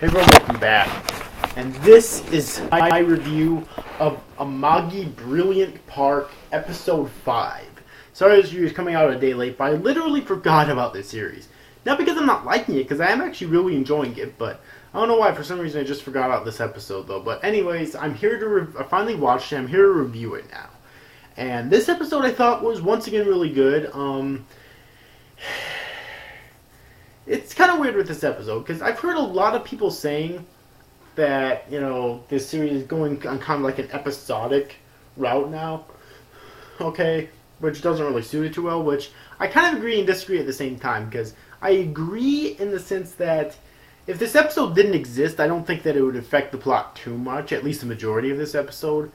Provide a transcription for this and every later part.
Hey everyone, welcome back. And this is my review of Amagi Brilliant Park Episode 5. Sorry this review is coming out a day late, but I literally forgot about this series. Not because I'm not liking it, because I am actually really enjoying it, but I don't know why, for some reason I just forgot about this episode though. But anyways, I'm here to, I finally watched it, I'm here to review it now. And this episode I thought was once again really good. It's kind of weird with this episode, because I've heard a lot of people saying that, you know, this series is going on kind of like an episodic route now, okay, which doesn't really suit it too well, which I kind of agree and disagree at the same time, because I agree in the sense that if this episode didn't exist, I don't think that it would affect the plot too much, at least the majority of this episode,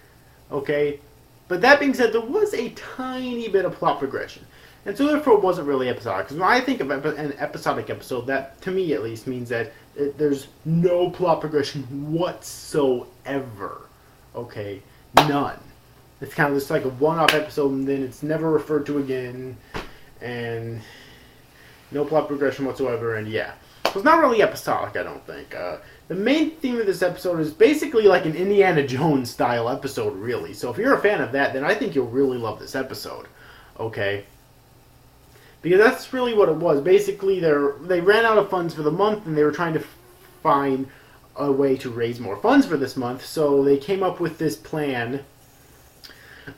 okay, but that being said, there was a tiny bit of plot progression. And so therefore it wasn't really episodic. Because when I think of an episodic episode, that, to me at least, means that there's no plot progression whatsoever. Okay? None. It's kind of just like a one-off episode and then it's never referred to again. And no plot progression whatsoever, and yeah. So it's not really episodic, I don't think. The main theme of this episode is basically like an Indiana Jones style episode, really. So if you're a fan of that, then I think you'll really love this episode. Okay? Because that's really what it was. Basically, they ran out of funds for the month, and they were trying to find a way to raise more funds for this month. So they came up with this plan.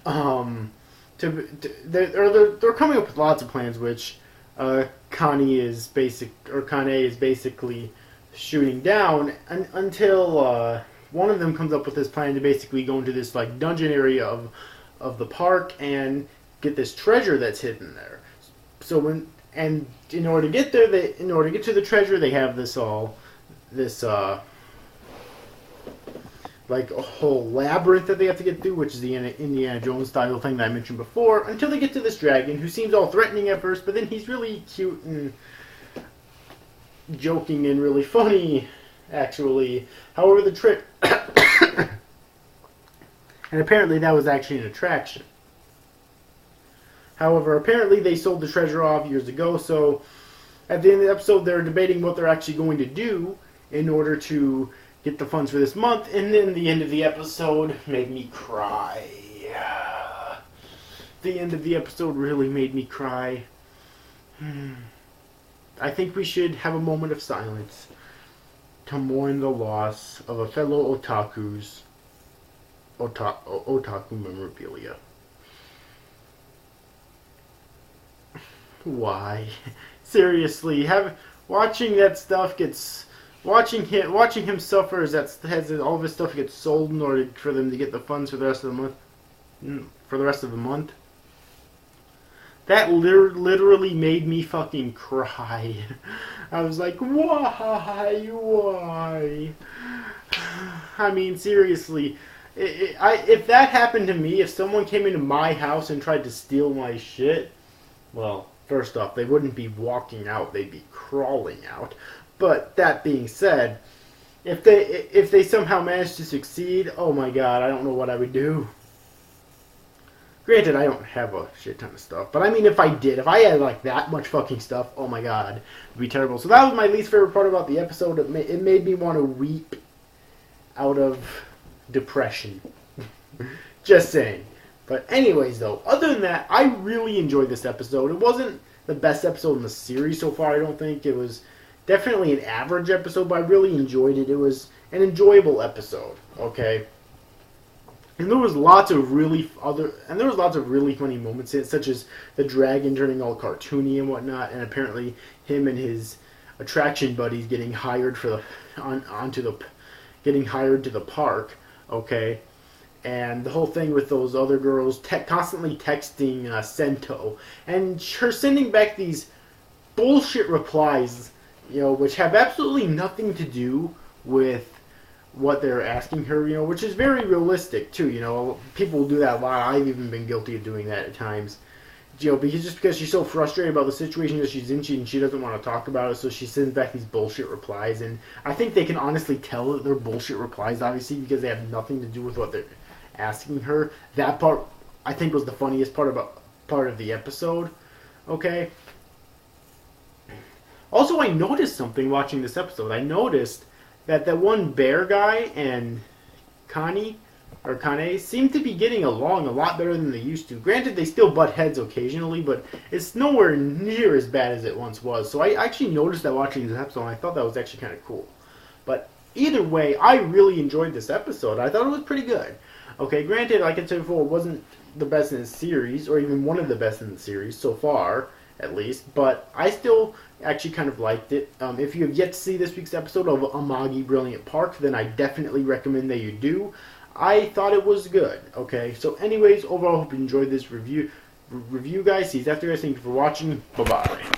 They're coming up with lots of plans, which Kane is basically shooting down until one of them comes up with this plan to basically go into this like dungeon area of the park and get this treasure that's hidden there. So in order to get there, in order to get to the treasure, they have like a whole labyrinth that they have to get through, which is the Indiana Jones style thing that I mentioned before, until they get to this dragon, who seems all threatening at first, but then he's really cute and joking and really funny, actually. However, the trick, and apparently that was actually an attraction. However, apparently they sold the treasure off years ago, so at the end of the episode they're debating what they're actually going to do in order to get the funds for this month, and then the end of the episode made me cry. The end of the episode really made me cry. I think we should have a moment of silence to mourn the loss of a fellow otaku's otaku memorabilia. Why? Seriously, watching him suffer as all of his stuff gets sold in order for them to get the funds for the rest of the month. That literally made me fucking cry. I was like, why? I mean, seriously, if that happened to me, if someone came into my house and tried to steal my shit, well, first off, they wouldn't be walking out, they'd be crawling out. But that being said, if they somehow managed to succeed, oh my god, I don't know what I would do. Granted, I don't have a shit ton of stuff, but I mean, if I had like that much fucking stuff, oh my god, it'd be terrible. So that was my least favorite part about the episode. It made me want to weep out of depression. Just saying. But anyways, though, other than that, I really enjoyed this episode. It wasn't the best episode in the series so far, I don't think. It was definitely an average episode, but I really enjoyed it. It was an enjoyable episode, okay? And there was lots of really funny moments in it, such as the dragon turning all cartoony and whatnot, and apparently him and his attraction buddies getting hired to the park, okay? And the whole thing with those other girls constantly texting Sento, and her sending back these bullshit replies, you know, which have absolutely nothing to do with what they're asking her, you know, which is very realistic too. You know, people do that a lot. I've even been guilty of doing that at times. You know, because she's so frustrated about the situation that she's in, and she doesn't want to talk about it, so she sends back these bullshit replies. And I think they can honestly tell that they're bullshit replies, obviously, because they have nothing to do with what they're asking her. That part, I think, was the funniest part of the episode. Okay. Also, I noticed something watching this episode. I noticed that one bear guy and Kane seem to be getting along a lot better than they used to. Granted, they still butt heads occasionally, but it's nowhere near as bad as it once was. So I actually noticed that watching this episode, and I thought that was actually kind of cool. But either way, I really enjoyed this episode. I thought it was pretty good. Okay, granted, like I said before, it wasn't the best in the series, or even one of the best in the series so far, at least. But I still actually kind of liked it. If you have yet to see this week's episode of Amagi Brilliant Park, then I definitely recommend that you do. I thought it was good. Okay, so anyways, overall, I hope you enjoyed this review, guys. See you after, guys. Thank you for watching. Bye-bye.